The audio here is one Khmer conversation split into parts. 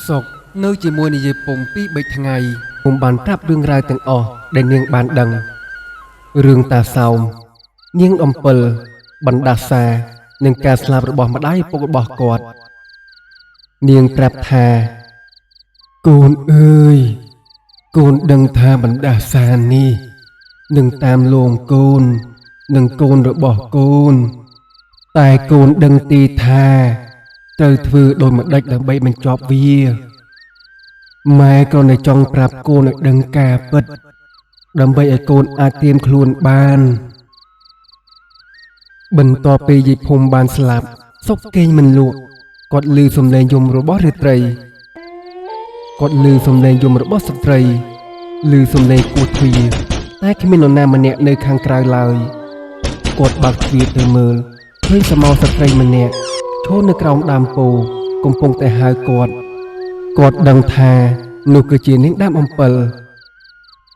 សុកនៅជាមួយនិយាយពងពី3ថ្ងៃពុំបានប្រាប់រឿងរ៉ាវទាំងអស់ដែលនាងបានដឹងរឿងតាសោមនាងអំពិលបណ្ដាសានិងការស្លាប់របស់ម្ដាយឪពុករបស់គាត់នាងប្រាប់ថាកូនអើយកូនដឹងថាបណ្ដាសានេះនឹងតាមលងកូននិងកូនរបស់កូនតែកូនដឹងទីថាត្រូវធ្វើដោយម្ដេចដើម្បីបញ្ចប់វាម៉ែក៏នៅចង់ប្រាប់កូនឲ្យដឹងការពិតដើម្បីឲ្យកូនអាចត្រៀមខ្លួនបានបន្ទាប់ពីយាយភូមិបានស្លាប់សុកគេងមិនលក់គាត់ឮសំឡេងយំរបស់រាត្រីគាត់ឮសំឡេងយំរបស់ស្ត្រីឮសំឡេងគោះទ្វារតែគ្មាននរណាម្នាក់នៅខាងក្រៅឡើយគាត់បើកទ្វារទៅមើលឃើញសមោស្ត្រីម្នាក់ឈរនៅក្រោមដើមពោធិ៍កំពុងតែហៅគាត់ដឹងថានោះគឺជានាងដើមអំពិល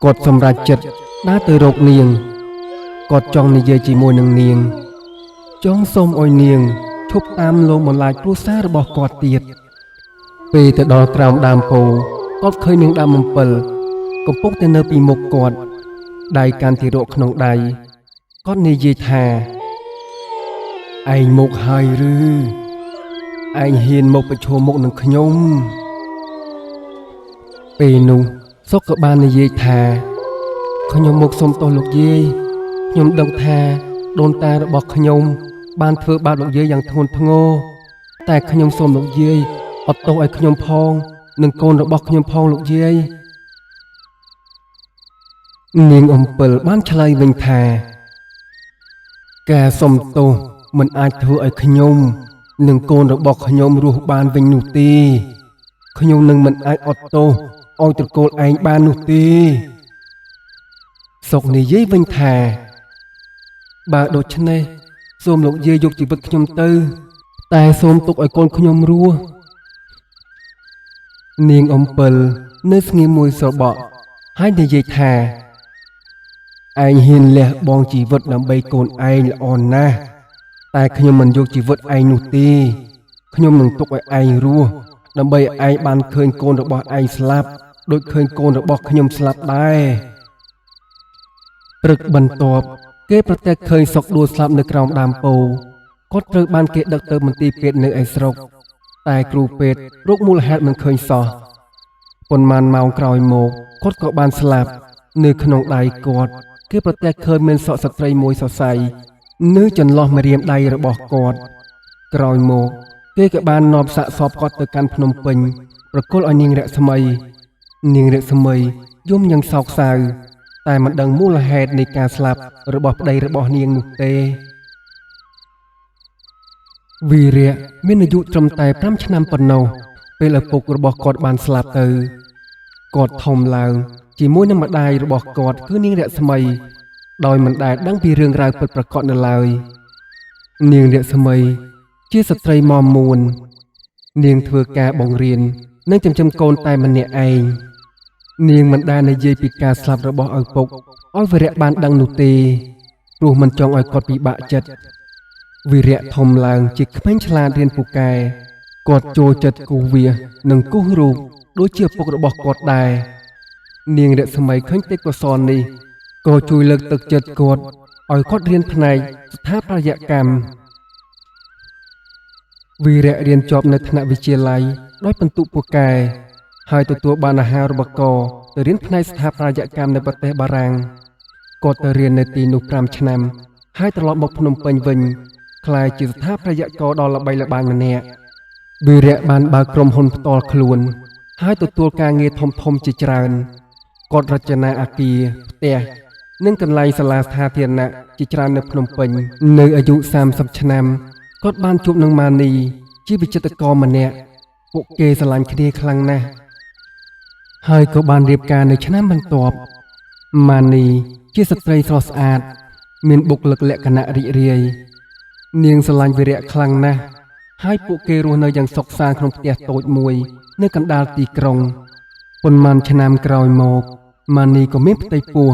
គាត់សម្រេចចិត្តដើរទៅរកនាងគាត់ចង់និយាយជាមួយនឹងនាងចង់សូមឲ្យនាងឈប់តាមលងបន្លាចគ្រួសាររបស់គាត់ទៀតពេលទៅដល់ក្រោមដើមពោធិ៍គាត់ឃើញនាងដើមអំពិលកំពុងតែនៅពីមុខគាត់ដៃកាន់ទារកក្នុងដៃគាត់និយាយថាឯងមកហើយឬឯងហ៊ានមកប្រឈមមុខនឹងខ្ញុំពេលនោះសុកក៏បាននិយាយថាខ្ញុំមកសុំទោសលោកយាយខ្ញុំដឹងថាដូនតារបស់ខ្ញុំបានធ្វើបាបលោកយាយយ៉ាងធ្ងន់ធ្ងរតែខ្ញុំសូមលោកយាយអត់ទោសឲ្យខ្ញុំផងនិងកូនរបស់ខ្ញុំផងលោកយាយនាងអំពិលបានឆ្លើយវិញថាការសុំទោសមិនអាចធ្វើឲ្យខ្ញុំនិងកូនរបស់ខ្ញុំរស់បានវិញនោះទេខ្ញុំនឹងមិនអាចអត់ទោសឲ្យត្រកូលឯងបាននោះទេសុកនិយាយវិញថាបើដូច្នេះសូមលោកយាយយកជីវិតខ្ញុំទៅតែសូមទុកឲ្យកូនខ្ញុំរស់នាងអំពិលនៅស្ងៀមមួយស្របក់ហើយនិយាយថាឯងហ៊ានលះបង់ជីវិតដើម្បីកូនឯងល្អណាស់តែខ្ញុំមិនយកជីវិតឯងនោះទេខ្ញុំនឹងទុកឲ្យឯងរស់ដើម្បីឲ្យឯងបានឃើញកូនរបស់ឯងស្លាប់ដូចឃើញកូនរបស់ខ្ញុំស្លាប់ដែរព្រឹកបន្ទាប់គេប្រទះឃើញសុកដួលស្លាប់នៅក្រោមដើមពោធិ៍គាត់ត្រូវបានគេដឹកទៅមន្ទីរពេទ្យនៅឯស្រុកតែគ្រូពេទ្យរកមូលហេតុមិនឃើញសោះប៉ុន្មានម៉ោងក្រោយមកគាត់ក៏បានស្លាប់នៅក្នុងដៃគាត់គេប្រទះឃើញមានសក់ស្ត្រីមួយសរសៃនៅចន្លោះម្រាមដៃរបស់គាត់ក្រោយមកគេក៏បាននាំសាកសពគាត់ទៅកាន់ភ្នំពេញប្រគល់ឲ្យនាងរស្មីយំយ៉ាងសោកសៅតែមិនដឹងមូលហេតុនៃការស្លាប់របស់ប្តីរបស់នាងនោះទេវីរៈមានអាយុត្រឹមតែ5ឆ្នាំប៉ុណ្ណោះពេលឪពុករបស់គាត់បានស្លាប់ទៅគាត់ធំឡើងជាមួយនឹងម្ដាយរបស់គាត់គឺនាងរស្មីដោយមិនដែលដឹងពីរឿងរ៉ាវពិតប្រាកដនៅឡើយនាងរស្មីជាស្ត្រីមាំមួននាងធ្វើការបង្រៀននិងចិញ្ចឹមកូនតែម្នាក់ឯងនាងមិនដែលនិយាយពីការស្លាប់របស់ឪពុកឲ្យវីរៈបានដឹងនោះទេព្រោះមិនចង់ឲ្យគាត់ពិបាកចិត្តវីរៈធំឡើងជាក្មេងឆ្លាតរៀនពូកែគាត់ចូលចិត្តគូសវាសនិងគូសរូបដូចជាឪពុករបស់គាត់ដែរនាងរស្មីឃើញទេពកោសល្យនេះក៏ជួយលើកទឹកចិត្តគាត់ឲ្យគាត់រៀនផ្នែកស្ថាបត្យកម្មវីរៈរៀនចប់នៅថ្នាក់វិទ្យាល័យដោយពិន្ទុពូកែហើយទទួលបានអាហារូបករណ៍ទៅរៀនផ្នែកស្ថាបត្យកម្មនៅប្រទេសបារាំងគាត់ទៅរៀននៅទីនោះ5ឆ្នាំហើយត្រឡប់មកភ្នំពេញវិញក្លាយជាស្ថាបត្យករដ៏ល្បីល្បាញម្នាក់វីរៈបានបើកក្រុមហ៊ុនផ្ទាល់ខ្លួនហើយទទួលការងារធំជាច្រើនគាត់រចនាអគារផ្ទះនិងកន្លែងសាលាសាធារណៈជាច្រើននៅភ្នំពេញនៅអាយុ30ឆ្នាំគាត់បានជួបនឹងម៉ានីជាវិចិត្រករម្នាក់ពួកគេស្រឡាញ់គ្នាខ្លាំងណាស់ហើយក៏បានរៀបការនៅឆ្នាំបន្ទាប់ម៉ានីជាស្ត្រីស្រស់ស្អាតមានបុគ្គលិកលក្ខណៈរីករាយនាងស្រឡាញ់វីរៈខ្លាំងណាស់ហើយពួកគេរស់នៅយ៉ាងសុខសាន្តក្នុងផ្ទះតូចមួយនៅកណ្ដាលទីក្រុងប៉ុន្មានឆ្នាំក្រោយមកម៉ានីក៏មានផ្ទៃពោះ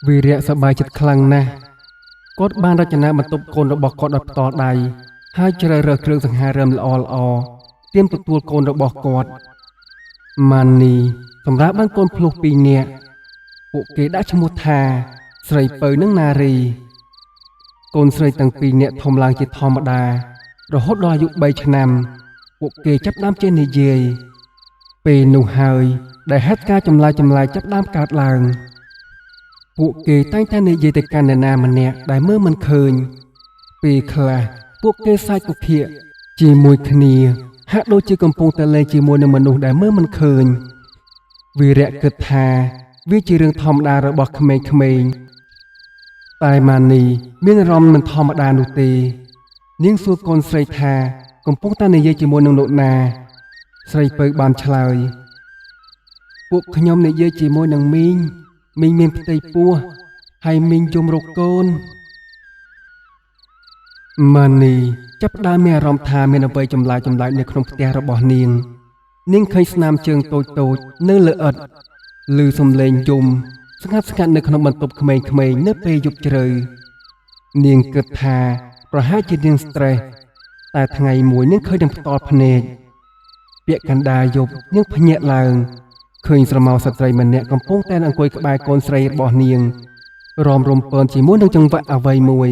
វីរៈសប្បាយចិត្តខ្លាំងណាស់គាត់បានរចនាបន្ទប់កូនរបស់គាត់ដោយផ្ទាល់ដៃហើយជ្រើសរើសគ្រឿងសង្ហារឹមល្អត្រៀមទទួលកូនរបស់គាត់ ម៉ានីសម្រាប់បានកូនភ្លោះ2នាក់ពួកគេដាក់ឈ្មោះថាស្រីពៅនិងណារីកូនស្រីទាំង2នាក់ធំឡើងជាធម្មតារហូតដល់អាយុ3ឆ្នាំពួកគេចាប់ផ្ដើមចេះនិយាយពេលនោះហើយដែលហេតុការណ៍ចម្លែកចាប់ផ្ដើមកើតឡើងពួកគេតែងតែនិយាយទៅកាន់នរណាម្នាក់ដែលមើលមិនឃើញពេលខ្លះពួកគេសើចគុកគាកជាមួយគ្នាហាក់ដូចជាកំពុងតែលេងជាមួយនឹងមនុស្សដែលមើលមិនឃើញវីរៈគិតថាវាជារឿងធម្មតារបស់ក្មេងៗតែម៉ានីមានអារម្មណ៍មិនធម្មតានោះទេនាងសួរកូនស្រីថាកំពុងតែនិយាយជាមួយនឹងលោកណាស្រីពៅបានឆ្លើយពួកខ្ញុំនិយាយជាមួយនឹងមីងមានផ្ទៃពោះហើយមីងយំរកកូនម៉ានីចាប់ផ្ដើមមានអារម្មណ៍ថាមានអ្វីចម្លែកនៅក្នុងផ្ទះរបស់នាងឃើញស្នាមជើងតូចនៅលើឥដ្ឋឮសំឡេងយំស្ងាត់នៅក្នុងបន្ទប់ក្មេងៗនៅពេលយប់ជ្រៅនាងគិតថាប្រហែលជានាងស្ត្រេសតែថ្ងៃមួយនាងឃើញនឹងផ្ទាល់ភ្នែកពាក់កណ្ដាលយប់នាងភ្ញាក់ឡើងឃើញស្រមោលស្ត្រីម្នាក់កំពុងតែអង្គុយក្បែរកូនស្រីរបស់នាងរំរំពើជាមួយនឹងចង្វាក់អ្វីមួយ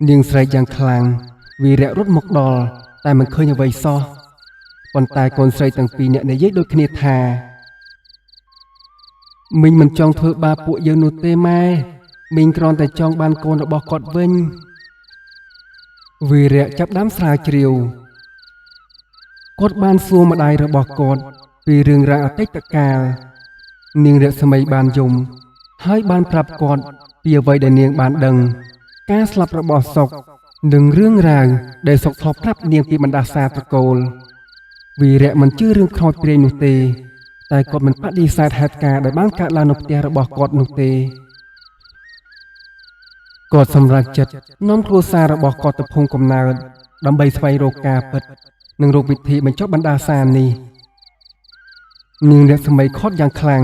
នាងស្រែកយ៉ាងខ្លាំងវីរៈរត់មកដល់តែមិនឃើញអ្វីសោះប៉ុន្តែកូនស្រីទាំង2នាក់និយាយដូចគ្នាថាមីងមិនចង់ធ្វើបាបពួកយើងនោះទេម៉ែមីងគ្រាន់តែចង់បានកូនរបស់គាត់វិញវីរៈចាប់ដើមស្រាវជ្រាវគាត់បានសួរម្ដាយរបស់គាត់ពីរឿងរ៉ាវអតីតកាលនាងរស្មីបានយំហើយបានប្រាប់គាត់ពីអ្វីដែលនាងបានដឹងការស្លាប់របស់សុកនិងរឿងរ៉ាវដែលសុកធ្លាប់ប្រាប់នាងពីបណ្ដាសាត្រកូលវីរៈមិនជឿរឿងខ្មោចព្រាយនោះទេតែគាត់មិនបដិសេធហេតុការណ៍ដែលបានកើតឡើងនៅផ្ទះរបស់គាត់នោះទេគាត់សម្រេចចិត្តនាំគ្រួសាររបស់គាត់ទៅភូមិកំណើតដើម្បីស្វែងរកការពិតនិងរកវិធីបញ្ចប់បណ្ដាសានេះនាងរស្មីខត់យ៉ាងខ្លាំង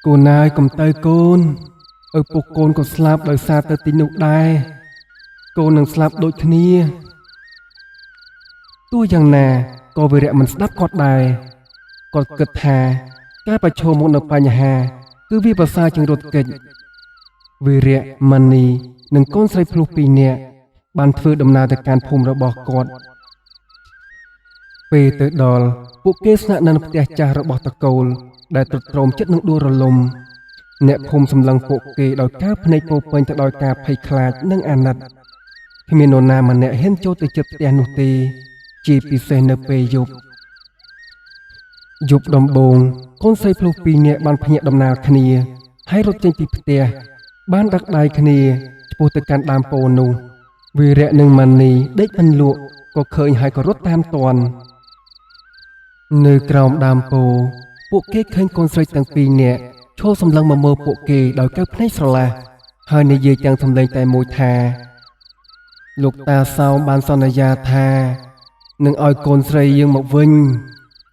កូនណាយកុំទៅកូនឪពុកកូនក៏ស្លាប់ដោយសារទៅទីនោះដែរកូននឹងស្លាប់ដូចគ្នាទោះយ៉ាងណាក៏វីរៈមិនស្ដាប់គាត់ដែរគាត់គិតថាការប្រឈមមុខនឹងបញ្ហាគឺវាប្រសើរជាងរត់គេចវីរៈម៉ានីនិងកូនស្រីភ្លោះ2នាក់បានធ្វើដំណើរទៅកាន់ភូមិរបស់គាត់ពេលទៅដល់ពួកគេស្នាក់នៅក្នុងផ្ទះចាស់របស់តកូលដែលទ្រុឌទ្រោមចិត្តនឹងដួលរលំអ្នកភូមិសម្លឹងពួកគេដោយការភ្នែកពោពេញទៅដោយការភ័យខ្លាចនិងអាណិតគ្មាននរណាម្នាក់ហ៊ានចូលទៅជិតផ្ទះនោះទេជាពិសេសនៅពេលយប់ដំបូងកូនស្រីភ្លោះ2នាក់បានភ្ញាក់ដំណើរគ្នាហើយរត់ចេញពីផ្ទះបានដឹកដៃគ្នាឆ្ពោះទៅកាន់ដើមពោធិ៍នោះវីរៈនិងម៉ានីដេកមិនលក់ក៏ឃើញហើយក៏រត់តាមទាន់នៅក្រោមដើមពោធិ៍ពួកគេឃើញកូនស្រីទាំង2នាក់ឈរសម្លឹងមកមើលពួកគេដោយកៅភ្នែកស្រឡះហើយនិយាយទាំងសំឡេងតែមួយថាលោកតាសោមបានសន្យាថានឹងឲ្យកូនស្រីយើងមកវិញ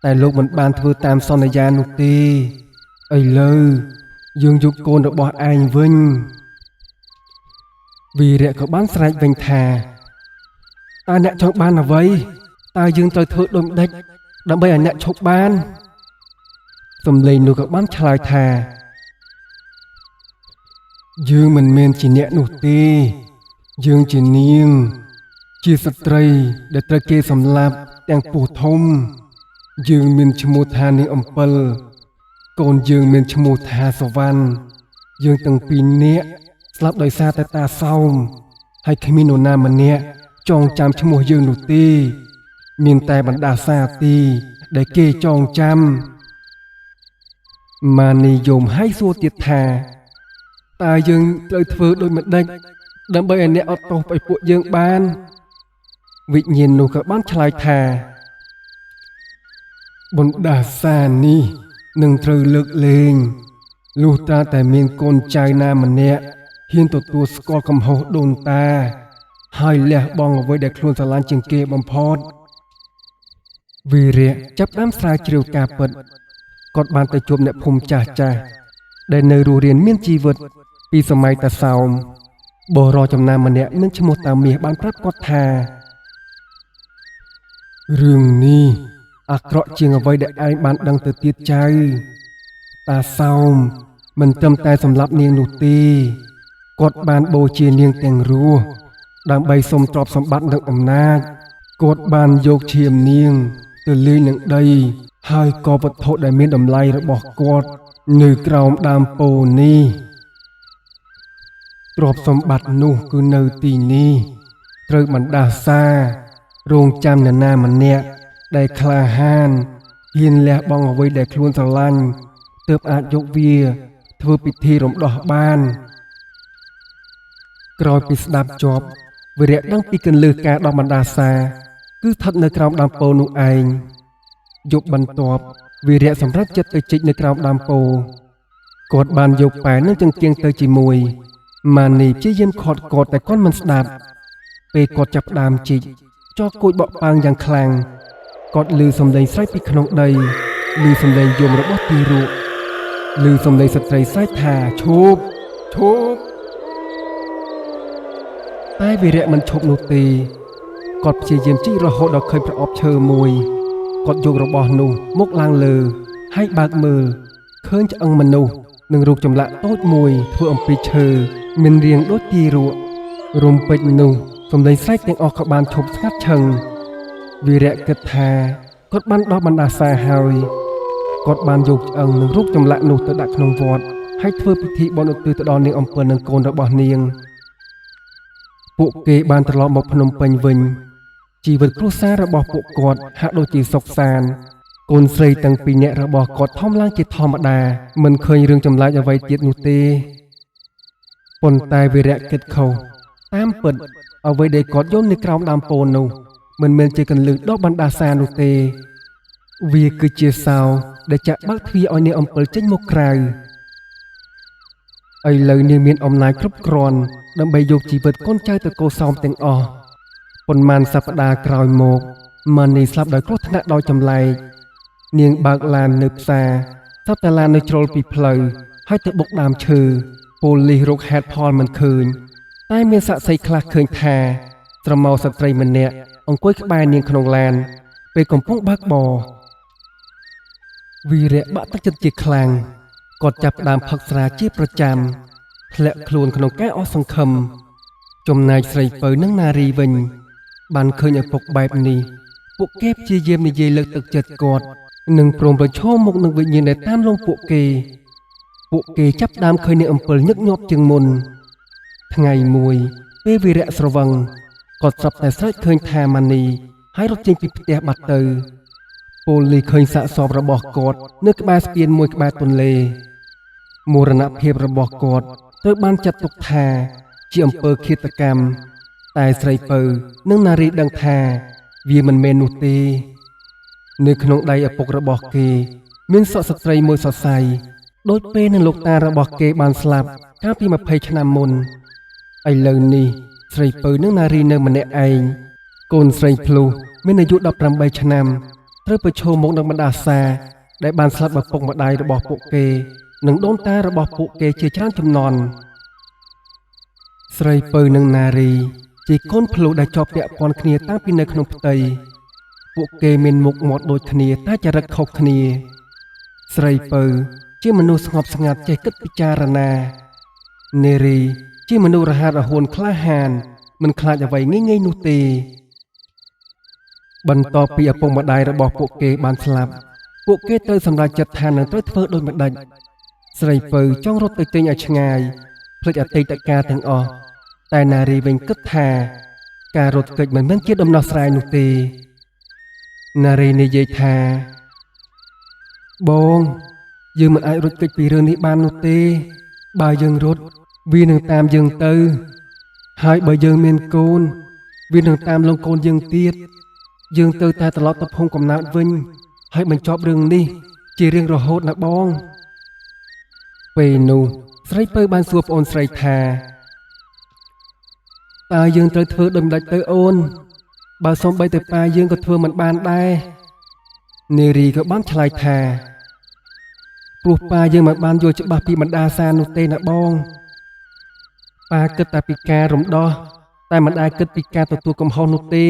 តែលោកមិនបានធ្វើតាមសន្យានោះទេឥឡូវយើងយកកូនរបស់ឯងវិញវីរៈក៏បានស្រែកវិញថាតើអ្នកចង់បានអ្វីតើយើងត្រូវធ្វើដូចម្ដេចដើម្បីឲ្យអ្នកឈប់បានសំឡេងនោះក៏បានឆ្លើយថាយើងមិនមែនជាអ្នកនោះទេយើងជានាងជាស្ត្រីដែលត្រូវគេសម្លាប់ទាំងពោះធំយើងមានឈ្មោះថានាងអំពិលកូនយើងមានឈ្មោះថាសវណ្ណយើងទាំង2នាក់ស្លាប់ដោយសារតែតាសោមហើយគ្មាននរណាម្នាក់ចងចាំឈ្មោះយើងនោះទេមានតែបណ្ដាសាទីដែលគេចងចាំម៉ានីយំហើយសួរទៀតថាតើយើងត្រូវធ្វើដូចម្ដេចដើម្បីឲ្យអ្នកអត់ទោសឲ្យពួកយើងបានវិញ្ញាណនោះក៏បានឆ្លើយថាបណ្ដាសានេះនឹងត្រូវលើកលែងលុះត្រាតែមានកូនចៅណាម្នាក់ហ៊ានទទួលស្គាល់កំហុសដូនតាហើយលះបង់អ្វីដែលខ្លួនស្រឡាញ់ជាងគេបំផុតវីរៈចាប់ផ្ដើមស្រាវជ្រាវការពិតគាត់បានទៅជួបអ្នកភូមិចាស់ដែលនៅរស់រានមានជីវិតពីសម័យតាសោមបរិរចំណាំម្នាក់មានឈ្មោះតាមាសបានប្រាប់គាត់ថារឿងនេះ អាក្រក់ជាងអ្វីដែលឯងបានដឹងទៅទៀតចៅតាសោមមិនត្រឹមតែសម្លាប់នាងនោះទេគាត់បានបូជានាងទាំងរស់ដើម្បីសុំទ្រព្យសម្បត្តិនិងអំណាចគាត់បានយកឈាមនាងទៅលាយនឹងដីហើយក៏វត្ថុដែលមានតម្លៃរបស់គាត់នៅក្រោមដើមពោធិ៍នេះទ្រព្យសម្បត្តិនោះគឺនៅទីនេះត្រូវបណ្ដាសារងចាំនរណាម្នាក់ដែលក្លាហានហ៊ានលះបង់អ្វីដែលខ្លួនស្រឡាញ់ទើបអាចយកវាធ្វើពិធីរំដោះបានក្រោយពីស្ដាប់ចប់វីរៈដឹងពីគន្លឹះការដោះបណ្ដាសាគឺស្ថិតនៅក្រោមដើមពោធិ៍នោះឯងយប់បន្ទាប់វីរៈសម្រេចចិត្តទៅជីកនៅក្រោមដើមពោធិ៍គាត់បានយកប៉ែននិងចង្កៀងទៅជាមួយម៉ានីព្យាយាមខាត់គាត់តែគាត់មិនស្ដាប់ពេលគាត់ចាប់ផ្ដើមជីកចោះគួចបក់ប៉ាងយ៉ាងខ្លាំងគាត់ឮសំឡេងស្រែកពីក្នុងដីឮសំឡេងយំរបស់ទីរក់ឮសំឡេងស្ត្រីស្រែកថាឈប់ឈប់តែវីរៈមិនឈប់នោះទេគាត់ព្យាយាមជីករហូតដល់ឃើញប្រអប់ឈើមួយគាត់យករបស់នោះមកឡើងលើហើយបើកមើលឃើញឆ្អឹងមនុស្សនិងរូបចម្លាក់តូចមួយធ្វើអំពីឈើមានរាងដូចទីរក់រំពេចនោះសំឡេងស្រែកទាំងអស់ក៏បានឈប់ស្ងាត់ឈឹងវីរៈគិតថាគាត់បានដោះបណ្ដាសាហើយគាត់បានយកឆ្អឹងនិងរូបចម្លាក់នោះទៅដាក់ក្នុងវត្តហើយធ្វើពិធីបន់ឧទ្ទិសទៅដល់នាងអំពិលនិងកូនរបស់នាងពួកគេបានត្រឡប់មកភ្នំពេញវិញជីវិតគ្រួសាររបស់ពួកគាត់ហាក់ដូចជាសុខសាន្តកូនស្រីទាំងពីរនាក់របស់គាត់ធំឡើងជាធម្មតាមិនឃើញរឿងចម្លែកអ្វីទៀតនោះទេប៉ុន្តែវីរៈគិតខុសតាមពិតអ្វីដែលគាត់យល់នៅក្រោមដើមពោធិ៍នោះមិនមែនជាកន្លឹះដោះបណ្ដាសានោះទេវាគឺជាសោដែលចាក់បើកទ្វារឲ្យនាងអំពិលចេញមកក្រៅឥឡូវនាងមានអំណាចគ្រប់គ្រាន់ដើម្បីយកជីវិតកូនចៅទៅកូរសោមទាំងអស់ប៉ុន្មានសប្តាហ៍ក្រោយមកម៉ានីស្លាប់ដោយគ្រោះថ្នាក់ដោយចម្លែកនាងបើកឡាននៅផ្សារស្រាប់តែឡាននៅជ្រុលពីផ្លូវហើយទៅបុកដើមឈើប៉ូលីសរកហេតុផលមិនឃើញតែមានសាក្សីខ្លះឃើញថាស្រមោលស្ត្រីម្នាក់អង្គុយក្បែរនាងក្នុងឡានពេលកំពុងបើកបរវីរៈបាក់ទឹកចិត្តជាខ្លាំងគាត់ចាប់ផ្ដើមផឹកស្រាជាប្រចាំធ្លាក់ខ្លួនក្នុងការអស់សង្ឃឹមចំណែកស្រីពៅនិងនារីវិញបានឃើញឪពុកបែបនេះពួកគេព្យាយាមនិយាយលើកទឹកចិត្តគាត់និងព្រមប្រឈមមុខនឹងវិញ្ញាណដែលតាមលងពួកគេចាប់ផ្ដើមឃើញនាងអំពិលញឹកញាប់ជាងមុនថ្ងៃមួយពេលវីរៈស្រវឹងគាត់ស្រាប់តែស្រែកឃើញថាម៉ានីហើយរត់ចេញពីផ្ទះបាត់ទៅប៉ូលីសឃើញសាកសពរបស់គាត់នៅក្បែរស្ពានមួយក្បែរទន្លេមរណភាពរបស់គាត់ត្រូវបានចាត់ទុកថាជាអំពើឃាតកម្មតែស្រីពៅនិងនារីដឹងថាវាមិនមែននោះទេនៅក្នុងដៃឪពុករបស់គេមានសក់ស្ត្រីមួយសរសៃដូចពេលនឹងលោកតារបស់គេបានស្លាប់កាលពី20ឆ្នាំមុនឥឡូវនេះស្រីពៅនិងនារីនៅម្នាក់ឯងកូនស្រីភ្លុះមានអាយុ18ឆ្នាំត្រូវប្រឈមមុខនឹងបណ្ដាសាដែលបានស្លាប់ឪពុកម្ដាយរបស់ពួកគេនិងដូនតារបស់ពួកគេជាច្រើនជំនាន់ស្រីពៅនិងនារីជាកូនភ្លុះដែលជាប់ពាក់ព័ន្ធគ្នាតាំងពីនៅក្នុងផ្ទៃពួកគេមានមុខមាត់ដូចគ្នាតែចរិតខុសគ្នាស្រីពៅជាមនុស្សស្ងប់ស្ងាត់ចេះគិតពិចារណានារីជាមនុស្សរហ័សរហួនក្លាហានមិនខ្លាចអ្វីងាយៗនោះទេបន្ទាប់ពីឪពុកម្ដាយរបស់ពួកគេបានស្លាប់ពួកគេត្រូវសម្រេចចិត្តថានឹងត្រូវធ្វើដូចម្ដេចស្រីពៅចង់រត់ទៅទិញឲ្យឆ្ងាយភ្លេចអតីតកាលទាំងអស់តែនារីវិញគិតថាការរត់គេចមិនមែនជាដំណោះស្រាយនោះទេនារីនិយាយថាបងយើងមិនអាចរត់គេចពីរឿងនេះបាននោះទេបើយើងរត់វានឹងតាមយើងទៅហើយបើយើងមានកូនវានឹងតាមលងកូនយើងទៀតយើងទៅតែត្រឡប់ទៅភូមិកំណើតវិញហើយបញ្ចប់រឿងនេះជារៀងរហូតណាបងពេលនោះស្រីពៅបានសួរប្អូនស្រីថាតើយើងត្រូវធ្វើដូចម្ដេចទៅអូនបើសូម្បីតែប៉ាយើងក៏ធ្វើមិនបានដែរនារីក៏បានឆ្លើយថាព្រោះប៉ាយើងមិនបានយល់ច្បាស់ពីបណ្ដាសានោះទេណាបងប៉ាគិតតែពីការរំដោះតែមិនដែលគិតពីការទទួលកំហុសនោះទេ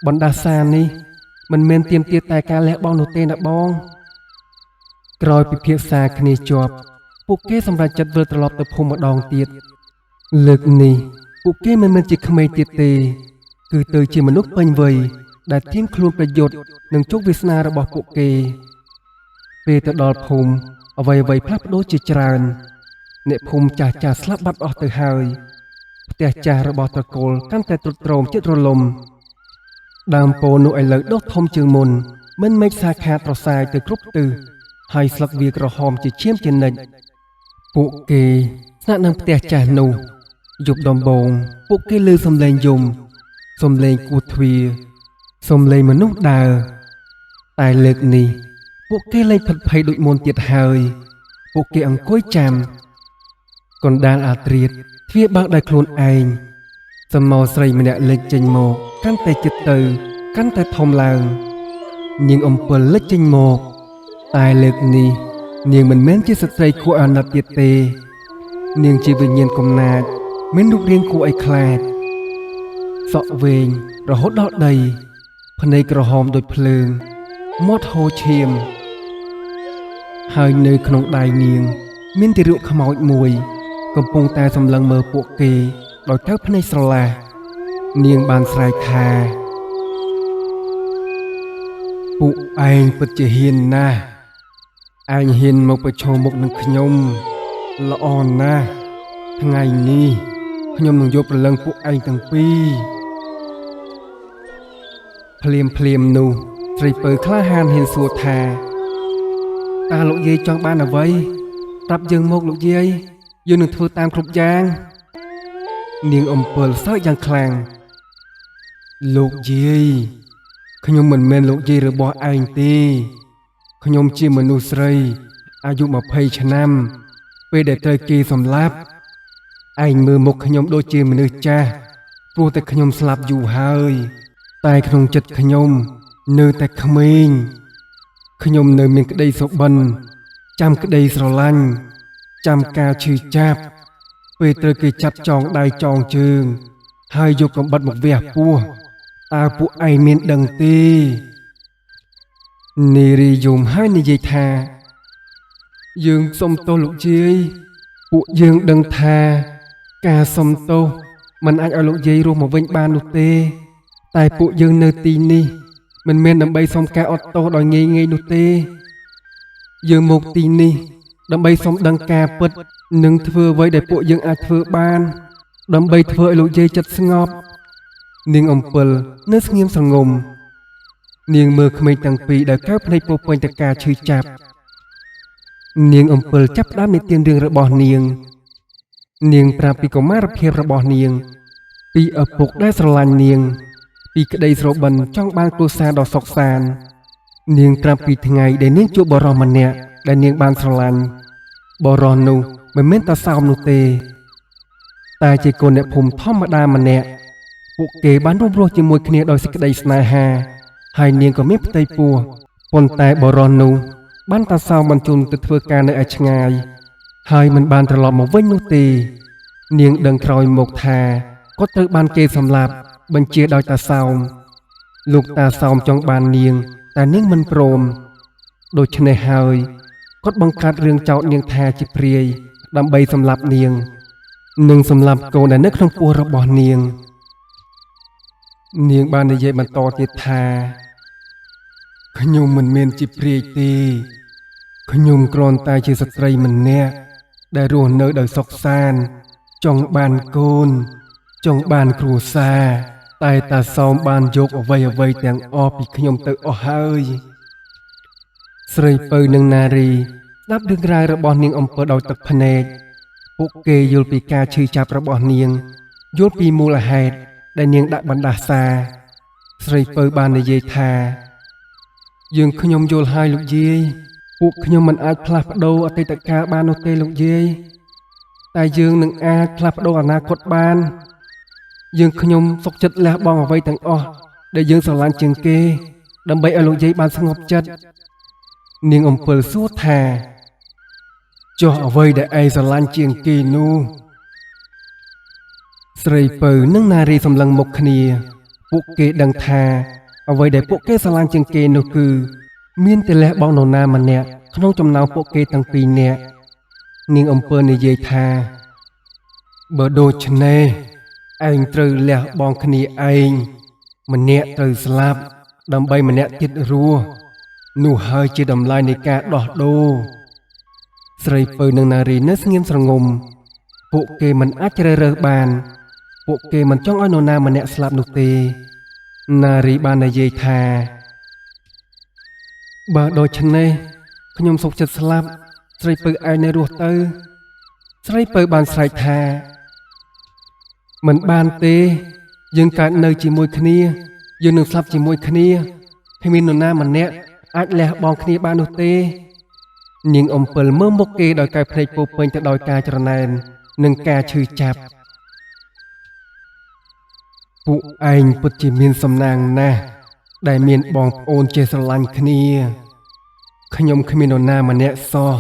បណ្ដាសានេះ មិនមែនទាមទារតែការលះបង់នោះទេណាបងក្រោយពិភាក្សាគ្នាជាប់ពួកគេសម្រេចចិត្តវិលត្រឡប់ទៅភូមិម្ដងទៀតលើកនេះពួកគេមិនមែនជាក្មេងទៀតទេគឺទៅជាមនុស្សពេញវ័យដែលត្រៀមខ្លួនប្រយុទ្ធនឹងជោគវាសនារបស់ពួកគេពេលទៅដល់ភូមិអ្វីៗផ្លាស់ប្ដូរជាច្រើនអ្នកភូមិចាស់ស្លាប់បាត់អស់ទៅហើយផ្ទះចាស់របស់ត្រកូលកាន់តែទ្រុឌទ្រោមជិតរលំដើមពោធិ៍នោះឥឡូវដុះធំជាងមុនមិនមេឃសាខាត្រសាយទៅគ្រប់ទិសហើយស្លឹកវាក្រហមជាឈាមជានិច្ចពួកគេស្នាក់នឹងផ្ទះចាស់នោះយប់ដំបូងពួកគេឮសំឡេងយំសំឡេងគោះទ្វារសំឡេងមនុស្សដើរតែលើកនេះពួកគេលែងភិតភ័យដូចមុនទៀតហើយពួកគេអង្គុយចាំកណ្ដាលអាត្រៀតទ្វារបើកដោយខ្លួនឯងសមោស្រីម្នាក់លេចចេញមកកាន់តែជិតទៅកាន់តែធំឡើងនាងអំពិលលេចចេញមកតែលើកនេះនាងមិនមែនជាស្ត្រីគួរអាណិតទៀតទេនាងជាវិញ្ញាណកំណាចមានរូបរាងគួរឲ្យខ្លាចសក់វែងរហូតដល់ដីភ្នែកក្រហមដូចភ្លើងមាត់ហូរឈាមហើយនៅក្នុងដៃនាងមានទារកខ្មោចមួយកំពុងតែសម្លឹងមើលពួកគេដោយកើភ្នែកស្រឡះនាងបានស្រែកថាពួកឯងពិតជាហ៊ានណាស់ឯងហ៊ានមកប្រឈមមុខនឹងខ្ញុំល្អណាស់ថ្ងៃនេះខ្ញុំនឹងយកព្រលឹងពួកឯងទាំងពីរភ្លាមនោះស្រីពៅក្លាហានហ៊ានសួរថាតើលោកយាយចង់បានអ្វីប្រាប់យើងមកលោកយាយយើងនឹងធ្វើតាមគ្រប់យ៉ាងនាងអំពិលសើចយ៉ាងខ្លាំងលោកយាយខ្ញុំមិនមែនលោកយាយរបស់ឯងទេខ្ញុំជាមនុស្សស្រីអាយុ20ឆ្នាំពេលដែលត្រូវគេសម្លាប់ឯងមើលមុខខ្ញុំដូចជាមនុស្សចាស់ព្រោះតែខ្ញុំស្លាប់យូរហើយតែក្នុងចិត្តខ្ញុំនៅតែក្មេងខ្ញុំនៅមានក្តីសុបិនចាំក្តីស្រឡាញ់ចាំការឈឺចាប់ពេលត្រូវគេចាប់ចងដៃចងជើងហើយយកកំបិតមកវះពោះតើពួកឯងមានដឹងទេនារីយំហើយនិយាយថាយើងសុំទោសលោកយាយពួកយើងដឹងថាការសុំទោសមិនអាចឲ្យលោកយាយរស់មកវិញបាននោះទេតែពួកយើងនៅទីនេះមិនមែនដើម្បីសុំការអត់ទោសដោយងាយនោះទេយើងមកទីនេះដើម្បីសុំដឹងការពិតនិងធ្វើអ្វីដែលពួកយើងអាចធ្វើបានដើម្បីធ្វើឲ្យលោកយាយចិត្តស្ងប់នាងអំពិលនៅស្ងៀមស្រងំនាងមើលក្មេងទាំងពីរដែលកើភ្នែកពោពេញទៅការឈឺចាប់នាងអំពិលចាប់ផ្ដើមនិទានរឿងរបស់នាងប្រាប់ពីកុមារភាពរបស់នាងពីឪពុកដែលស្រឡាញ់នាងពីក្តីស្របិនចង់បានគ្រួសារដ៏សុខសាន្តនាងប្រាប់ពីថ្ងៃដែលនាងជួបបរិសម្នាក់ដែលនាងបានស្រឡាញ់បរិសនោះមិនមែនតាសោមនោះទេតែជាកូនអ្នកភូមិធម្មតាម្នាក់ពួកគេបានរួមរស់ជាមួយគ្នាដោយសេចក្តីស្នេហាហើយនាងក៏មានផ្ទៃពោះប៉ុន្តែបរិសនោះបានតាសោមបញ្ជូនទៅធ្វើការនៅឯឆ្ងាយហើយមិនបានត្រឡប់មកវិញនោះទេនាងដឹងក្រោយមកថាគាត់ត្រូវបានគេសម្លាប់បញ្ជាដោយតាសោមលោកតាសោមចង់បាននាងតែនាងមិនព្រមដូច្នេះហើយគាត់បង្កើតរឿងចោទនាងថាជាព្រាយដើម្បីសម្លាប់នាងនិងសម្លាប់កូនដែលនៅក្នុងពោះរបស់នាងបាននិយាយបន្តទៀតថាខ្ញុំមិនមែនជាព្រាយទេខ្ញុំគ្រាន់តែជាស្ត្រីម្នាក់ដែលរស់នៅដោយសុខសាន្តចង់បានកូនចង់បានគ្រួសារតែតាសោមបានយកអ្វីទាំងអស់ពីខ្ញុំទៅអស់ហើយស្រីពៅនិងនារីស្ដាប់រឿងរ៉ាវរបស់នាងអំពិលដោយទឹកភ្នែកពួកគេយល់ពីការឈឺចាប់របស់នាងយល់ពីមូលហេតុដែលនាងដាក់បណ្ដាសាស្រីពៅបាននិយាយថាយើងខ្ញុំយល់ហើយលោកយាយពួកខ្ញុំមិនអាចផ្លាស់ប្ដូរអតីតកាលបាននោះទេលោកយាយតែយើងនឹងអាចផ្លាស់ប្ដូរអនាគតបានយើងខ្ញុំសុខចិត្តលះបង់អ្វីទាំងអស់ដែលយើងស្រឡាញ់ជាងគេដើម្បីឲ្យលោកយាយបានស្ងប់ចិត្តនាងអំពិលសួរថាចុះអ្វីដែលឯងស្រឡាញ់ជាងគេនោះស្រីពៅនិងនារីសម្លឹងមុខគ្នាពួកគេដឹងថា អ្វីដែលពួកគេស្រឡាញ់ជាងគេនោះគឺមានតែលះបង់នរណាម្នាក់ក្នុងចំណោមពួកគេទាំងពីរនាក់នាងអំពើនិយាយថាបើដូច្នេះឯងត្រូវលះបង់គ្នាឯងម្នាក់ត្រូវស្លាប់ដើម្បីម្នាក់ទៀតរស់នោះហើយជាតម្លៃនៃការដោះដូរស្រីពៅនិងនារីនៅស្ងៀមស្រងំពួកគេមិនអាចជ្រើសរើសបានពួកគេមិនចង់ឲ្យនរណាម្នាក់ស្លាប់នោះទេនារីបាននិយាយថាបើដូច្នេះខ្ញុំសុខចិត្តស្លាប់ស្រីពៅឯងនៅរស់ទៅស្រីពៅបានស្រែកថាមិនបានទេយើងកើតនៅជាមួយគ្នាយើងនឹងស្លាប់ជាមួយគ្នាគ្មាននរណាម្នាក់អាចលះបង់គ្នាបាននោះទេនាងអំពិលមើលមុខគេដោយកែភ្នែកពោពេញទៅដោយការច្រណែននិងការឈឺចាប់ពួកឯងពិតជាមានសំណាងណាស់ដែលមានបងប្អូនចេះស្រឡាញ់គ្នាខ្ញុំគ្មាននរណាម្នាក់សោះ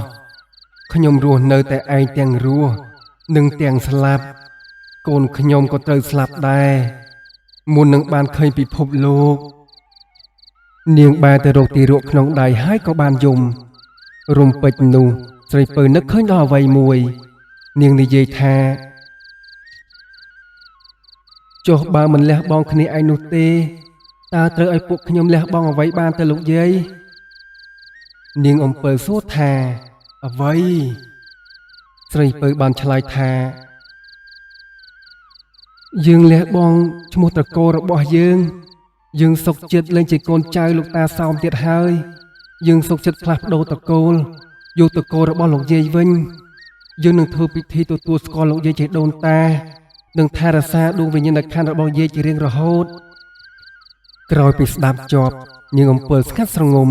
ខ្ញុំរស់នៅតែឯងទាំងរស់និងទាំងស្លាប់កូនខ្ញុំក៏ត្រូវស្លាប់ដែរមុននឹងបានឃើញពិភពលោកនាងបែរទៅរកទីរក់ក្នុងដៃហើយក៏បានយំរំពេចនោះស្រីពៅនឹកឃើញដល់អ្វីមួយនាងនិយាយថាចុះបើមិនលះបង់គ្នាឯងនោះទេតើត្រូវឲ្យពួកខ្ញុំលះបង់អ្វីបានទៅលោកយាយនាងអំពើសួរថាអ្វីស្រីពៅបានឆ្លើយថាយើងលះបង់ឈ្មោះត្រកូលរបស់យើងសុខចិត្តលែងជាកូនចៅលោកតាសោមទៀតហើយយើងសុខចិត្តផ្លាស់ប្ដូរត្រកូលយកត្រកូលរបស់លោកយាយវិញយើងនឹងធ្វើពិធីទទួលស្គាល់លោកយាយជាដូនតានិងថែរក្សាដួងវិញ្ញាណក្ខន្ធរបស់យាយជារៀងរហូតក្រោយពីស្ដាប់ចប់នាងអំពើស្ងាត់ស្រងំ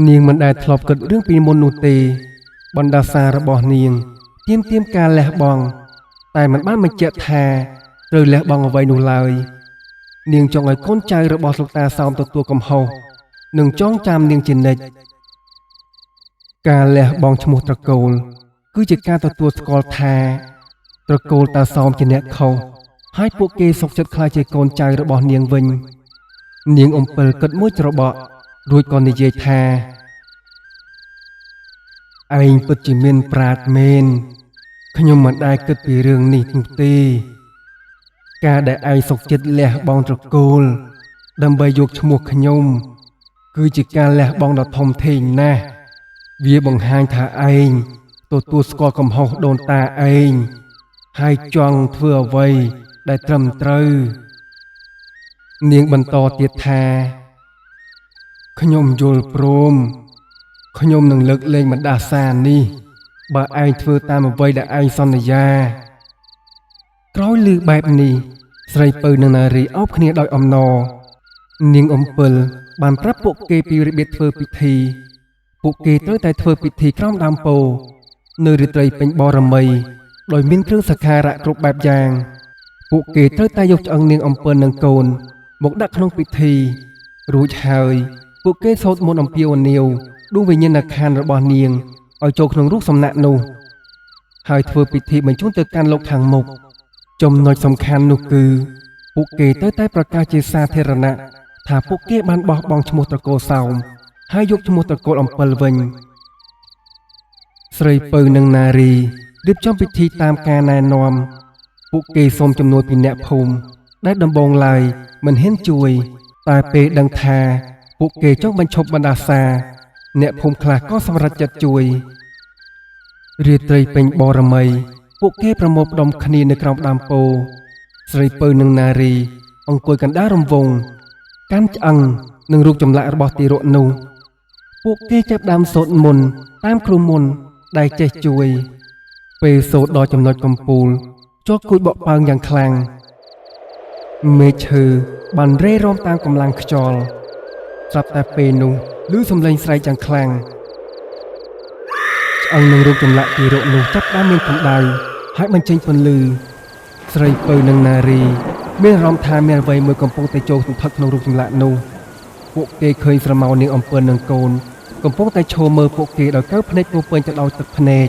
នាងមិនដែលធ្លាប់គិតរឿងពីមុននោះទេបណ្ដាសារបស់នាងទាមការលះបង់តែមិនបានបញ្ជាក់ថាត្រូវលះបង់អ្វីនោះឡើយនាងចង់ឲ្យកូនចៅរបស់លោកតាសោមទទួលកំហុសនិងចងចាំនាងជានិច្ចការលះបង់ឈ្មោះត្រកូលគឺជាការទទួលស្គាល់ថាត្រកូលតាសោមជាអ្នកខុសហើយពួកគេសុខចិត្តខ្លាចជាកូនចៅរបស់នាងវិញនាងអំពិលគិតមួយច្របក់រួចក៏និយាយថាឯងពិតជាមានប្រាជ្ញមែនខ្ញុំមិនដែលគិតពីរឿងនេះនោះទេការដែលឯងសុខចិត្តលះបង់ត្រកូលដើម្បីយកឈ្មោះខ្ញុំគឺជាការលះបង់ដ៏ធំធេងណាស់វាបង្ហាញថាឯងទទួលស្គាល់កំហុសដូនតាឯងហើយចង់ធ្វើអ្វីដែលត្រឹមត្រូវនាងបន្តទៀតថាខ្ញុំយល់ព្រមខ្ញុំនឹងលើកលែងបណ្ដាសានេះបើឯងធ្វើតាមអ្វីដែលឯងសន្យាក្រោយឮបែបនេះស្រីពៅនិងនារីអោបគ្នាដោយអំណរនាងអំពិលបានប្រាប់ពួកគេពីរបៀបធ្វើពិធីពួកគេត្រូវតែធ្វើពិធីក្រោមដើមពោធិ៍នៅរាត្រីពេញបូរមីដោយមានគ្រឿងសក្ការៈគ្រប់បែបយ៉ាងពួកគេត្រូវតែយកឆ្អឹងនាងអំពិលនិងកូនមកដាក់ក្នុងពិធីរួចហើយពួកគេសូត្រមន្តអំពាវនាវដួងវិញ្ញាណក្ខន្ធរបស់នាងឲ្យចូលក្នុងរូបសំណាកនោះហើយធ្វើពិធីបញ្ជូនទៅកាន់លោកខាងមុខចំណុចសំខាន់នោះគឺពួកគេត្រូវតែប្រកាសជាសាធារណៈថាពួកគេបានបោះបង់ឈ្មោះត្រកូលសោមហើយយកឈ្មោះត្រកូលអំពិលវិញស្រីពៅនិងនារីរៀបចំពិធីតាមការណែនាំពួកគេសូមជំនួយពីអ្នកភូមិដែលដំបូងឡើយមិនហ៊ានជួយតែពេលដឹងថាពួកគេចង់បញ្ឈប់បណ្ដាសាអ្នកភូមិខ្លះក៏សម្រេចចិត្តជួយរាត្រីពេញបូរមីពួកគេប្រមូលផ្ដុំគ្នានៅក្រោមដើមពោធិ៍ស្រីពៅនិងនារីអង្គុយកណ្ដាលរង្វង់កាន់ឆ្អឹងនិងរូបចម្លាក់របស់ទារកនោះពួកគេចាប់ផ្ដើមសូត្រមន្តតាមគ្រូមន្តដែលចេះជួយពេលសូត្រដល់ចំណុចកំពូលជាប់គួយបក់ប៉ើងយ៉ាងខ្លាំងមេឃឈើបានរេរំតាមកម្លាំងខ្យល់ស្រាប់តែពេលនោះឮសំឡេងស្រែកយ៉ាងខ្លាំងឆ្អឹងនឹងរូបចម្លាក់ទារកនោះចាប់ផ្ដើមមានកម្ដៅហើយបញ្ចេញពន្លឺស្រីពៅនិងនារីមានអារម្មណ៍ថាមានអ្វីមួយកំពុងតែចូលសន្ធឹកក្នុងរូបចម្លាក់នោះពួកគេឃើញស្រមោលនាងអំពិលនិងកូនកំពុងតែឈរមើលពួកគេដោយកៅភ្នែកពោពេញទៅដោយទឹកភ្នែក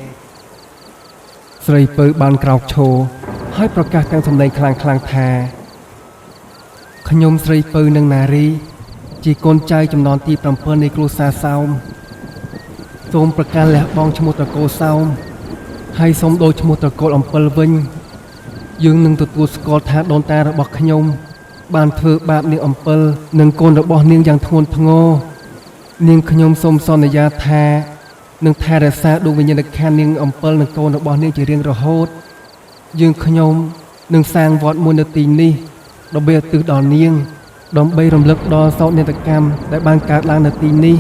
ស្រីពៅបានក្រោកឈរហើយប្រកាសទាំងសម្លេងខ្លាំងៗថាខ្ញុំស្រីពៅនិងនារី ជាកូនចៅចំនួនទី7នៃគ្រួសារសោមសូមប្រកាសលះបង់ឈ្មោះត្រកូលសោមហើយសូមដូរឈ្មោះត្រកូលអំពិលវិញយើងនឹងទទួលស្គាល់ថាដូនតារបស់ខ្ញុំបានធ្វើបាបនាងអំពិលនិងកូនរបស់នាងយ៉ាងធ្ងន់ធ្ងរនាងខ្ញុំសូមសន្យាថានឹងថែរក្សាដួងវិញ្ញាណក្ខន្ធនាងអំពិលនិងកូនរបស់នាងជារៀងរហូតយើងខ្ញុំនឹងសាងវត្តមួយនៅទីនេះដើម្បីឧទ្ទិសដល់នាងដើម្បីរំលឹកដល់សោកនាដកម្មដែលបានកើតឡើងនៅទីនេះ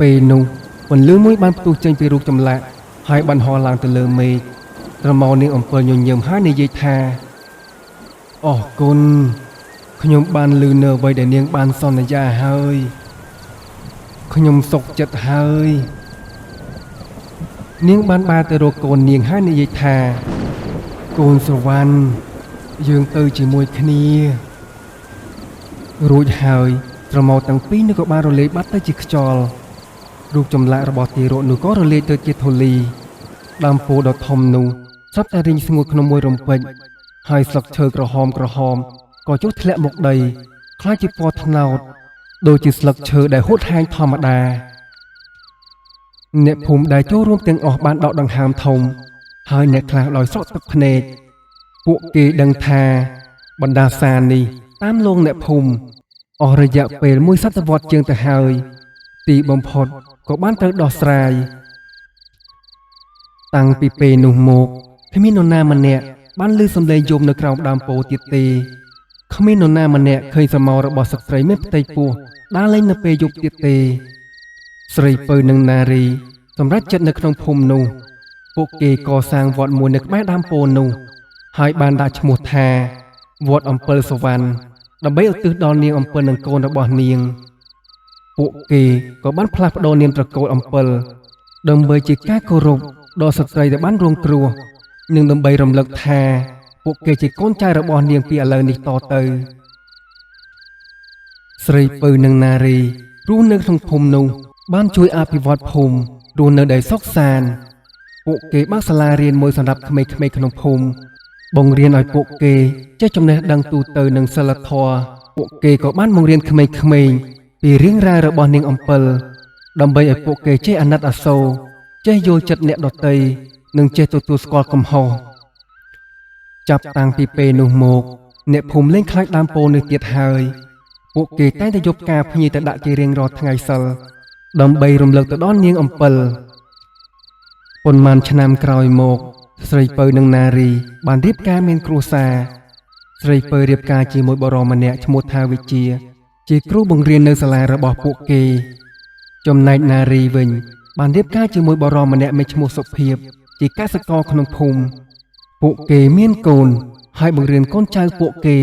ពេលនោះពន្លឺមួយបានផ្ទុះចេញពីរូបចម្លាក់ហើយបានហោះឡើងទៅលើមេឃត្រមោនាងអំពិលញញឹមហើយនិយាយថាអរគុណខ្ញុំបានឮនៅអ្វីដែលនាងបានសន្យាហើយខ្ញុំសុខចិត្តហើយនាងបានបែរទៅរកកូននាងហើយនិយាយថាកូនស្រវ៉ាន់យើងទៅជាមួយគ្នារួចហើយត្រមោទាំងពីរនោះក៏បានរលាយបាត់ទៅជាខ្យល់រូបចម្លាក់របស់ទារកនោះក៏រលាយទៅជាធូលីដើមពោធិ៍ដ៏ធំនោះស្រាប់តែរីងស្ងួតក្នុងមួយរំពេចហើយស្លឹកឈើក្រហមក៏ចុះធ្លាក់មកដីខ្លាចជាពណ៌ត្នោតដូចជាស្លឹកឈើដែលហួតហែងធម្មតាអ្នកភូមិដែលចូលរួមទាំងអស់បានដកដង្ហើមធំហើយអ្នកខ្លះដោយស្រក់ទឹកភ្នែកពួកគេដឹងថាបណ្ដាសានេះតាមលងអ្នកភូមិអស់រយៈពេល1សតវត្សជាងទៅហើយទីបំផុតក៏បានត្រូវដោះស្រាយតាំងពីពេលនោះមកគ្មាននរណាម្នាក់បានឮសំឡេងយំនៅក្រោមដើមពោធិ៍ទៀតទេគ្មាននរណាម្នាក់ឃើញសមោរបស់ស្ត្រីមានផ្ទៃពោះដើរលេងនៅពេលយប់ទៀតទេស្រីពៅនិងនារីសម្រាប់ចិត្តនៅក្នុងភូមិនោះពួកគេកសាងវត្តមួយនៅក្បែរដើមពោធិ៍នោះហើយបានដាក់ឈ្មោះថាវត្តអំពិលសុវណ្ណដើម្បីឧទ្ទិសដល់នាងអំពិលនិងកូនរបស់នាងពួកគេក៏បានផ្លាស់ប្ដូរនាមត្រកូលអំពិលដើម្បីជាការគោរពដល់ស្ត្រីដែលបានរងគ្រោះនិងដើម្បីរំលឹកថាពួកគេជាកូនចៅរបស់នាងពីឥឡូវនេះតទៅស្រីពៅនិងនារីរស់នៅក្នុងភូមិនោះបានជួយអភិវឌ្ឍភូមិរស់នៅដោយសុខសាន្តពួកគេបើកសាលារៀនមួយសម្រាប់ក្មេងៗក្នុងភូមិបង្រៀនឲ្យពួកគេចេះចំណេះដឹងទូទៅនិងសីលធម៌ពួកគេក៏បានបង្រៀនក្មេងៗពីរឿងរ៉ាវរបស់នាងអំពិលដើម្បីឲ្យពួកគេចេះអាណិតអាសូរចេះយល់ចិត្តអ្នកដទៃនិងចេះទទួលស្គាល់កំហុសចាប់តាំងពីពេលនោះមកអ្នកភូមិលែងខ្លាចដើមពោធិ៍នេះទៀតហើយពួកគេតែងតែយកផ្កាភ្ញីទៅដាក់ជារៀងរាល់ថ្ងៃសិលដើម្បីរំលឹកទៅដល់នាងអំពិលប៉ុន្មានឆ្នាំក្រោយមកស្រីពៅនិងនារីបានរៀបការមានគ្រួសារស្រីពៅរៀបការជាមួយបុរសម្នាក់ឈ្មោះថាវិជាគ្រូបង្រៀននៅសាលារបស់ពួកគេចំណែកនារីវិញបានរៀបការជាមួយបុរសម្នាក់មានឈ្មោះសុភាពជាកសិករក្នុងភូមិពួកគេមានកូនហើយបង្រៀនកូនចៅពួកគេ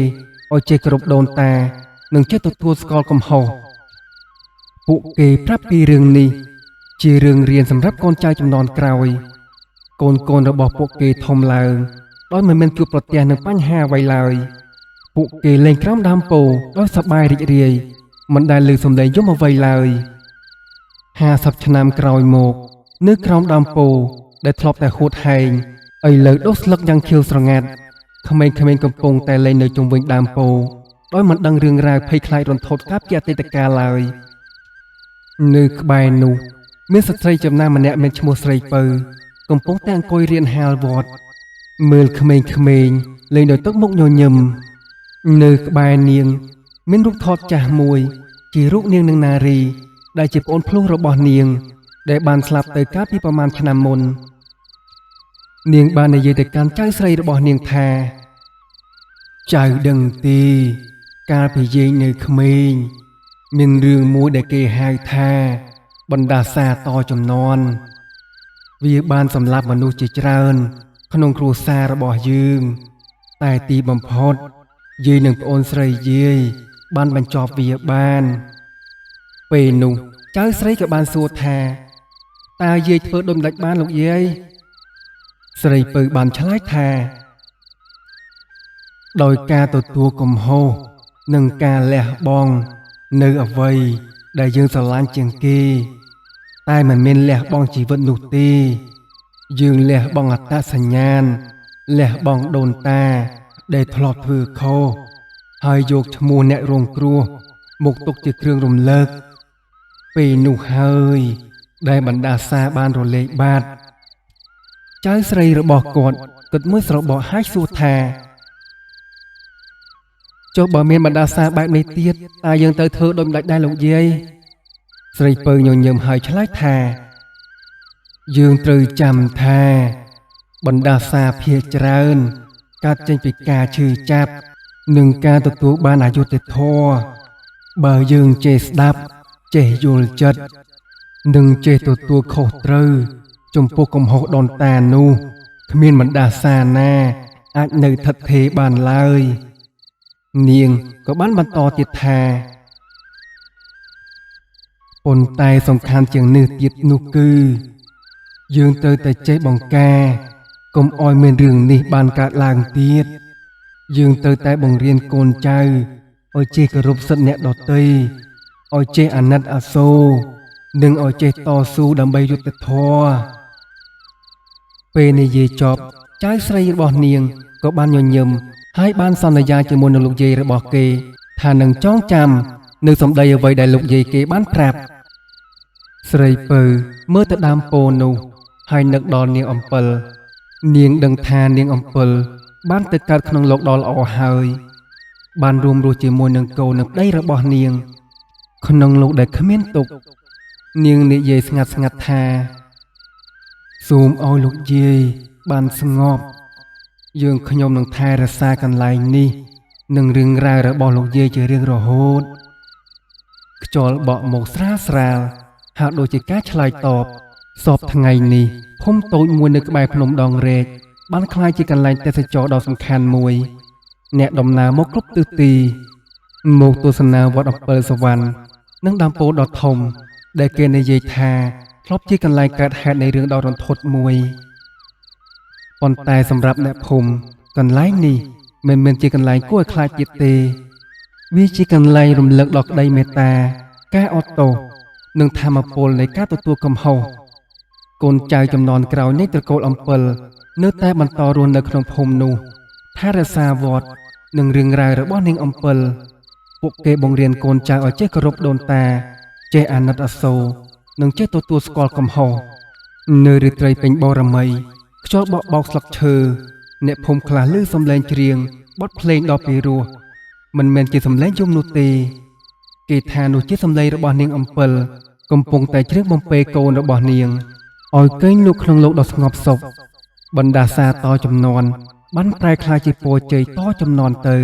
ឲ្យចេះគោរពដូនតានិងចេះទទួលស្គាល់កំហុសពួកគេប្រាប់ពីរឿងនេះជារឿងរៀនសម្រាប់កូនចៅជំនាន់ក្រោយកូនរបស់ពួកគេធំឡើងដោយមិនមានជួបប្រទះនឹងបញ្ហាអ្វីឡើយពួកគេលេងក្រោមដើមពោធិ៍ដោយសប្បាយរីករាយមិនដែលឮសំឡេងយំអ្វីឡើយ50ឆ្នាំក្រោយមកនៅក្រោមដើមពោធិ៍ដែលធ្លាប់តែហួតហែងឥឡូវដុះស្លឹកយ៉ាងខៀវស្រងាត់ក្មេងៗកំពុងតែលេងនៅជុំវិញដើមពោធិ៍ដោយមិនដឹងរឿងរ៉ាវភ័យខ្លាចរន្ធត់កាលពីអតីតកាលឡើយនៅក្បែរនោះមានស្ត្រីចំណាស់ម្នាក់មានឈ្មោះស្រីពៅកំពុងតែអង្គុយរៀនហាលវត្តមើលក្មេងៗលេងដោយទឹកមុខញញឹមនៅក្បែរនាងមានរូបថតចាស់មួយជារូបនាងនិងនារីដែលជាប្អូនភ្លោះរបស់នាងដែលបានស្លាប់ទៅកាលពីប្រមាណឆ្នាំមុននាងបាននិយាយទៅកាន់ចៅស្រីរបស់នាងថាចៅដឹងទេកាលពីយើងនៅក្មេងមានរឿងមួយដែលគេហៅថាបណ្ដាសាតជំនាន់វាបានសម្លាប់មនុស្សជាច្រើនក្នុងគ្រួសាររបស់យើងតែទីបំផុតយាយនិងប្អូនស្រីយាយបានបញ្ចប់វាបានពេលនោះចៅស្រីក៏បានសួរថាតើយាយធ្វើដូចម្ដេចបានលោកយាយស្រីពៅបានឆ្លើយថាដោយការទទួលកំហុសនិងការលះបង់នៅអ្វីដែលយើងស្រឡាញ់ជាងគេតែមិនមានលះបង់ជីវិតនោះទេយើងលះបង់អត្តសញ្ញាណលះបង់ដូនតាដែលធ្លាប់ធ្វើខុស ហើយយកឈ្មោះអ្នករងគ្រោះមកទុកជាគ្រឿងរំលឹកពេលនោះហើយដែលបណ្ដាសាបានរលែកបាត់ចៅស្រីរបស់គាត់គិតមួយស្របក់ហើយសួរថាចុះបើមានបណ្ដាសាបែបនេះទៀតតើយើងទៅធ្វើដូចម្ដេចដែរលោកយាយស្រីពៅញញឹមហើយឆ្លើយថាយើងត្រូវចាំថាបណ្ដាសាភាគច្រើនកើតចេញពីការឈឺចាប់និងការទទួលបានអយុត្តិធម៌បើយើងចេះស្ដាប់ចេះយល់ចិត្តនិងចេះទទួលខុសត្រូវចំពោះកំហុសដូនតានោះគ្មានបណ្ដាសាណាអាចនៅឋិតថេរបានឡើយនាងក៏បានបន្តទៀតថាប៉ុន្តែសំខាន់ជាងនេះទៀតនោះគឺយើងត្រូវតែចេះបង្ការកុំឲ្យមានរឿងនេះបានកើតឡើងទៀតយើងត្រូវតែបង្រៀនកូនចៅឲ្យចេះគោរពសិទ្ធិអ្នកដទៃឲ្យចេះអាណិតអាសូរនិងឲ្យចេះតស៊ូដើម្បីយុត្តិធម៌ពេលនិយាយចប់ចៅស្រីរបស់នាងក៏បានញញឹមហើយបានសន្យាជាមួយនឹងលោកយាយរបស់គេថានឹងចងចាំនៅសម្ដីអ្វីដែលលោកយាយគេបានប្រាប់ស្រីពៅមើលទៅដើមពោធិ៍នោះហើយនឹកដល់នាងអំពិលនាងដឹងថានាងអំពិលបានទៅកើតក្នុងលោកដ៏ល្អហើយបានរួមរស់ជាមួយនឹងកូននិងប្តីរបស់នាងក្នុងលោកដែលគ្មានទុក្ខនាងនិយាយស្ងាត់ៗថាសូមឲ្យលោកយាយបានស្ងប់យើងខ្ញុំនឹងថែរក្សាកន្លែងនេះនិងរឿងរ៉ាវរបស់លោកយាយជារៀងរហូតខ្យល់បក់មកស្រាលហាក់ដូចជាការឆ្លើយតបសពថ្ងៃនេះភូមិតូចមួយនៅក្បែរភ្នំដងរែកបានក្លាយជាកន្លែងទេសចរណ៍ដ៏សំខាន់មួយអ្នកដំណើរមកគ្រប់ទិសទីមកទស្សនាវត្តអំពិលសវណ្ណនិងដើមពោធិ៍ដ៏ធំដែលគេនិយាយថាធ្លាប់ជាកន្លែងកើតហេតុនៃរឿងដ៏រន្ធត់មួយប៉ុន្តែសម្រាប់អ្នកភូមិកន្លែងនេះមិនមែនជាកន្លែងគួរឲ្យខ្លាចទៀតទេវាជាកន្លែងរំលឹកដល់ក្តីមេត្តាការអត់ទោសនិងធម៌ពលនៃការទទួលកំហុសកូនចៅចំនួនក្រោយនៃត្រកូលអំពិលនៅតែបន្តរស់នៅក្នុងភូមិនោះថែរក្សាវត្តនិងរឿងរ៉ាវរបស់នាងអំពិលពួកគេបង្រៀនកូនចៅឲ្យចេះគោរពដូនតាចេះអាណិតអាសូរនិងចេះទទួលស្គាល់កំហុសនៅរាត្រីពេញបូរមីខ្យល់បក់បោកស្លឹកឈើអ្នកភូមិខ្លះឮសំឡេងច្រៀងបទភ្លេងដ៏ពីរោះមិនមែនជាសំឡេងយំនោះទេគេថានោះជាសំឡេងរបស់នាងអំពិលកំពុងតែច្រៀងបំពេកូនរបស់នាងឲ្យគេងលក់ក្នុងលោកដ៏ស្ងប់សុខបណ្ដាសាតចំនួនបានប្រែក្លាយជាពរជ័យតចំនួនទៅ